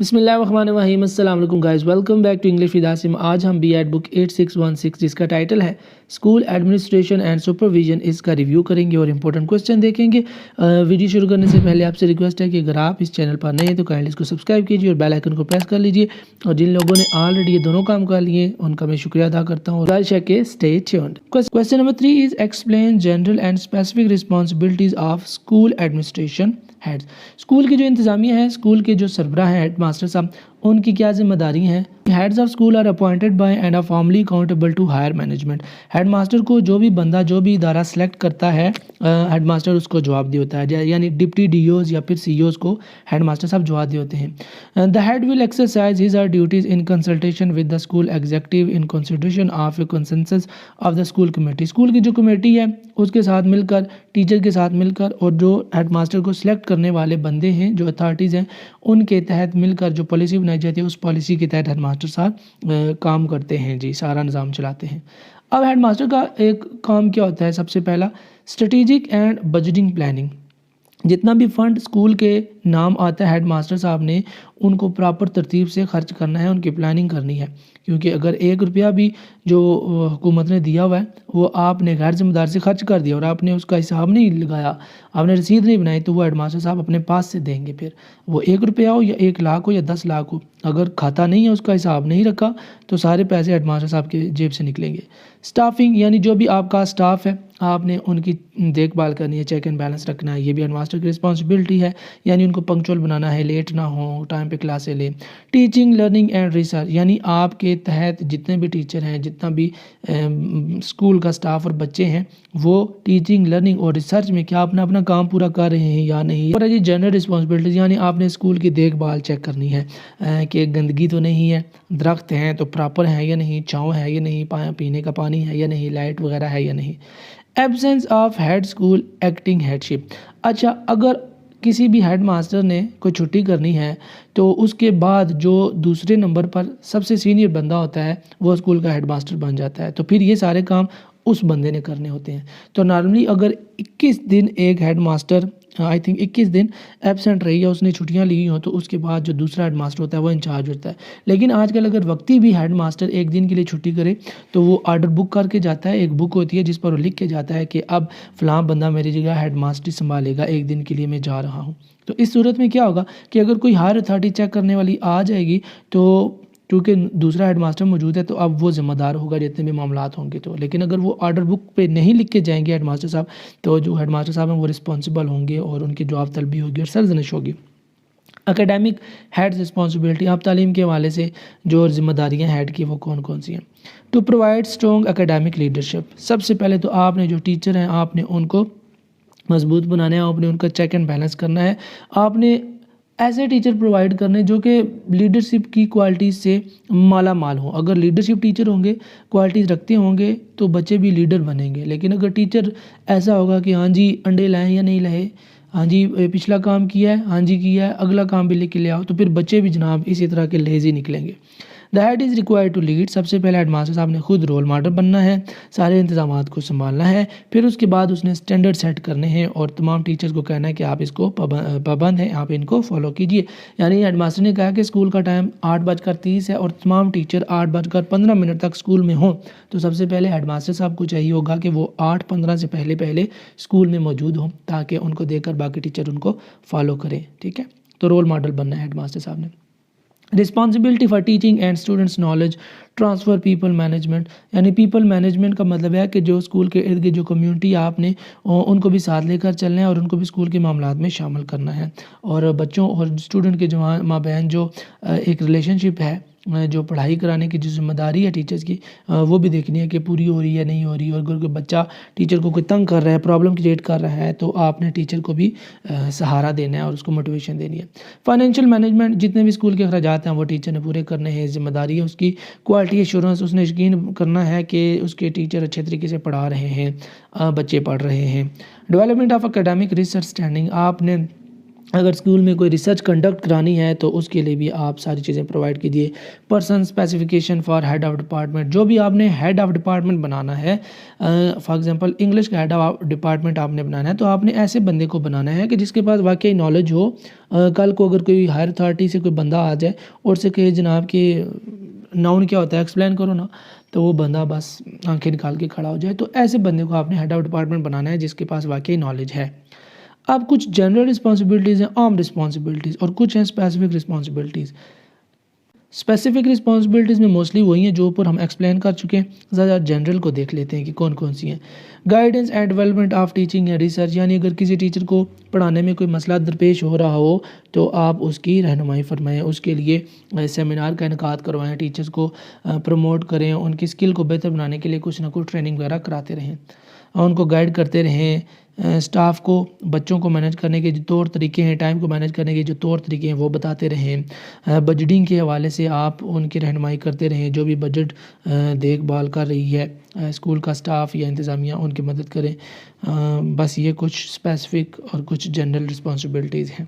बिस्मिल्लाहिर्रहमानिर्रहीम अस्सलाम वालेकुम guys, welcome back to English with Asim. आज हम बीएड बुक 8616 जिसका टाइटल है स्कूल एडमिनिस्ट्रेशन एंड सुपरविजन इसका रिव्यू करेंगे और इंपॉर्टेंट क्वेश्चन देखेंगे। वीडियो शुरू करने से पहले आपसे रिक्वेस्ट है कि अगर आप इस चैनल पर नए हैं तो काइंडली इसको सब्सक्राइब कीजिए और बेल आइकन को प्रेस कर लीजिए। और जिन लोगों ने ऑलरेडी ये दोनों काम कर लिए उनका मैं शुक्रिया अदा करता हूँ। Stay tuned. Question number 3 is explain general and specific responsibilities of school administration heads. School की जो इंतजामिया है, स्कूल के जो सरबराह हैं, हेड मास्टर साहब, उनकी क्या जिम्मेदारी हैं। Heads of school are appointed by and are formally accountable to higher management. Head master को जो भी बंदा जो भी इदारा सेलेक्ट करता है, हेड मास्टर उसको जवाबदेह होता है, यानी डिप्टी डीओज या फिर सीईओज को हेड मास्टर साहब जवाबदेह होते हैं। The head will exercise his or duties in consultation with the school executive in consideration of a consensus of the school committee. School की जो कमेटी है उसके साथ मिलकर, टीचर के साथ मिलकर, और जो हेड मास्टर को सिलेक्ट करने वाले बंदे हैं, जो अथॉरिटीज़ हैं, उनके तहत मिलकर जो पॉलिसी बनाई जाती है उस पॉलिसी के तहत हेड मास्टर साहब काम करते हैं जी, सारा निज़ाम चलाते हैं। अब हेड मास्टर का एक काम क्या होता है? सबसे पहला स्ट्रेटेजिक एंड बजटिंग प्लानिंग। जितना भी फंड स्कूल के नाम आता है, हेड मास्टर साहब ने उनको प्रॉपर तरतीब से खर्च करना है, उनकी प्लानिंग करनी है। क्योंकि अगर 1 रुपया भी जो हुकूमत ने दिया हुआ है वो आपने गैर जिम्मेदार से खर्च कर दिया और आपने उसका हिसाब नहीं लगाया, आपने रसीद नहीं बनाई, तो वो हेड मास्टर साहब अपने पास से देंगे। फिर वो 1 रुपया हो या 1 लाख हो या 10 लाख हो, अगर खाता नहीं है, उसका हिसाब नहीं रखा, तो सारे पैसे हेड मास्टर साहब के जेब से निकलेंगे। स्टाफिंग, यानी जो भी आपका स्टाफ है आपने उनकी देखभाल करनी है, चेक एंड बैलेंस रखना है, ये भी हेड मास्टर की रिस्पॉन्सिबिलिटी है। यानी उनको पंक्चुअल बनाना है, लेट ना हो, टाइम पे क्लासें लें। टीचिंग, लर्निंग एंड रिसर्च, यानी आपके तहत जितने भी टीचर हैं, जितना भी स्कूल का स्टाफ और बच्चे हैं, वो टीचिंग, लर्निंग और रिसर्च में क्या अपना अपना काम पूरा कर रहे हैं या नहीं। और ये जनरल रिस्पॉन्सिबिलिटीज़, यानी आपने स्कूल की देखभाल चेक करनी है कि गंदगी तो नहीं है, दरख्त हैं तो प्रॉपर हैं या नहीं, छाँव है या नहीं, पीने का पानी है या नहीं, लाइट वगैरह है या नहीं। Absence of head school acting headship. अच्छा, अगर किसी भी हेड मास्टर ने कोई छुट्टी करनी है तो उसके बाद जो दूसरे नंबर पर सबसे सीनियर बंदा होता है वो स्कूल का हेड मास्टर बन जाता है, तो फिर ये सारे काम उस बंदे ने करने होते हैं। तो नॉर्मली अगर 21 दिन एक हेड मास्टर, आई थिंक 21 दिन एब्सेंट रही है, उसने छुट्टियां ली हो, तो उसके बाद जो दूसरा हेड मास्टर होता है वो इंचार्ज होता है। लेकिन आजकल अगर वक्ती भी हेड मास्टर 1 दिन के लिए छुट्टी करे तो वो ऑर्डर बुक करके जाता है, एक बुक होती है जिस पर वो लिख के जाता है कि अब फ़लाँ बंदा मेरी जगह हेड मास्टर संभालेगा, 1 दिन के लिए मैं जा रहा हूँ। तो इस सूरत में क्या होगा कि अगर कोई हायर अथॉरिटी चेक करने वाली आ जाएगी तो क्योंकि दूसरा हेड मास्टर मौजूद है तो अब वो ज़िम्मेदार होगा जितने भी मामलात होंगे। तो लेकिन अगर वो ऑर्डर बुक पे नहीं लिख के जाएंगे हेड मास्टर साहब, तो जो हेड मास्टर साहब हैं वो रिस्पॉन्सिबल होंगे और उनकी जवाब तलबी होगी और सरजनिश होगी। एकेडमिक हेड रिस्पॉन्सिबिलिटी, आप तालीम के हवाले से जो जिम्मेदारियाँ हेड की वो कौन कौन सी हैं। To provide strong academic leadership, सबसे पहले तो आपने जो टीचर हैं आपने उनको मजबूत बनाना है, आपने उनका चेक एंड बैलेंस करना है, आपने ऐसे टीचर प्रोवाइड करने जो कि लीडरशिप की क्वालिटीज़ से माला माल हों। अगर लीडरशिप टीचर होंगे, क्वालिटीज़ रखते होंगे, तो बच्चे भी लीडर बनेंगे। लेकिन अगर टीचर ऐसा होगा कि हाँ जी अंडे लाएँ या नहीं लाए, हाँ जी पिछला काम किया है, हाँ जी किया है, अगला काम भी लिख के ले आओ, तो फिर बच्चे भी जनाब इसी तरह के लेज़ी निकलेंगे। The head is required to lead, सबसे पहले हेड मास्टर साहब ने खुद रोल मॉडल बनना है, सारे इंतजामात को संभालना है, फिर उसके बाद उसने स्टैंडर्ड सेट करने हैं और तमाम टीचर्स को कहना है कि आप इसको पाबंद हैं, आप इनको फॉलो कीजिए। यानी हेड मास्टर ने कहा कि स्कूल का टाइम 8:30 है और तमाम टीचर 8:15 तक स्कूल में हों, तो सबसे पहले हेड मास्टर साहब को चाहिए होगा कि वो 8:15 से पहले पहले स्कूल में मौजूद हों ताकि उनको देखकर बाकी टीचर उनको फॉलो करें। ठीक है, तो रोल मॉडल बनना है हेड मास्टर साहब ने। Responsibility for teaching and students knowledge transfer people management, यानी पीपल मैनेजमेंट का मतलब है कि जो स्कूल के इर्द गिर्द जो कम्युनिटी आपने उनको भी साथ लेकर चलना है और उनको भी स्कूल के मामलात में शामिल करना है। और बच्चों और स्टूडेंट के जो माबैन जो एक रिलेशनशिप है, जो पढ़ाई कराने की जो जिम्मेदारी है टीचर्स की, वो भी देखनी है कि पूरी हो रही है नहीं हो रही। और अगर कोई बच्चा टीचर को कोई तंग कर रहा है, प्रॉब्लम क्रिएट कर रहा है, तो आपने टीचर को भी सहारा देना है और उसको मोटिवेशन देनी है। फाइनेंशियल मैनेजमेंट, जितने भी स्कूल के अखराजात हैं वो टीचर ने पूरे करने हैं, जिम्मेदारी है उसकी। क्वालिटी एश्योरेंस, उसने यकीन करना है कि उसके टीचर अच्छे तरीके से पढ़ा रहे हैं, बच्चे पढ़ रहे हैं। Development of academic research standing, आपने अगर स्कूल में कोई रिसर्च कंडक्ट करानी है तो उसके लिए भी आप सारी चीज़ें प्रोवाइड कीजिए। Person specification for head of department, जो भी आपने हेड ऑफ़ डिपार्टमेंट बनाना है, फॉर एग्जांपल इंग्लिश का हेड ऑफ़ डिपार्टमेंट आपने बनाना है, तो आपने ऐसे बंदे को बनाना है कि जिसके पास वाकई नॉलेज हो। कल को अगर कोई हायर अथॉरिटी से कोई बंदा आ जाए और उससे कहे जनाब कि नाउन क्या होता है एक्सप्लेन करो ना, तो वो बंदा बस आंखें निकाल के खड़ा हो जाए। तो ऐसे बंदे को आपने हेड ऑफ़ डिपार्टमेंट बनाना है जिसके पास वाकई नॉलेज है। अब कुछ जनरल रिस्पॉन्सिबिलिटीज़ हैं, आम रिस्पॉन्सिबिलिटीज़, और कुछ हैं स्पेसिफिक रिस्पॉन्सिबिलिटीज़। स्पेसिफिक रिस्पॉन्सिबिलिटीज़ में मोस्टली वही हैं जो ऊपर हम एक्सप्लेन कर चुके हैं। ज़्यादा जनरल को देख लेते हैं कि कौन कौन सी हैं। Guidance and development of teaching या रिसर्च, यानी अगर किसी टीचर को पढ़ाने में कोई मसला दरपेश हो रहा हो तो आप उसकी रहनुमाई फरमाएँ, उसके लिए सेमिनार का इनकाद करवाएँ, टीचर्स को प्रमोट करें, उनकी स्किल को बेहतर बनाने के लिए कुछ ना कुछ ट्रेनिंग वगैरह कराते रहें, उनको गाइड करते रहें। स्टाफ को, बच्चों को मैनेज करने के जो तौर तरीके हैं, टाइम को मैनेज करने के जो तौर तरीके हैं वो बताते रहें। बजटिंग के हवाले से आप उनकी रहनुमाई करते रहें, जो भी बजट देखभाल कर रही है स्कूल का स्टाफ या इंतज़ामिया, उनकी मदद करें। बस ये कुछ स्पेसिफिक और कुछ जनरल रिस्पॉन्सिबिलिटीज़ हैं।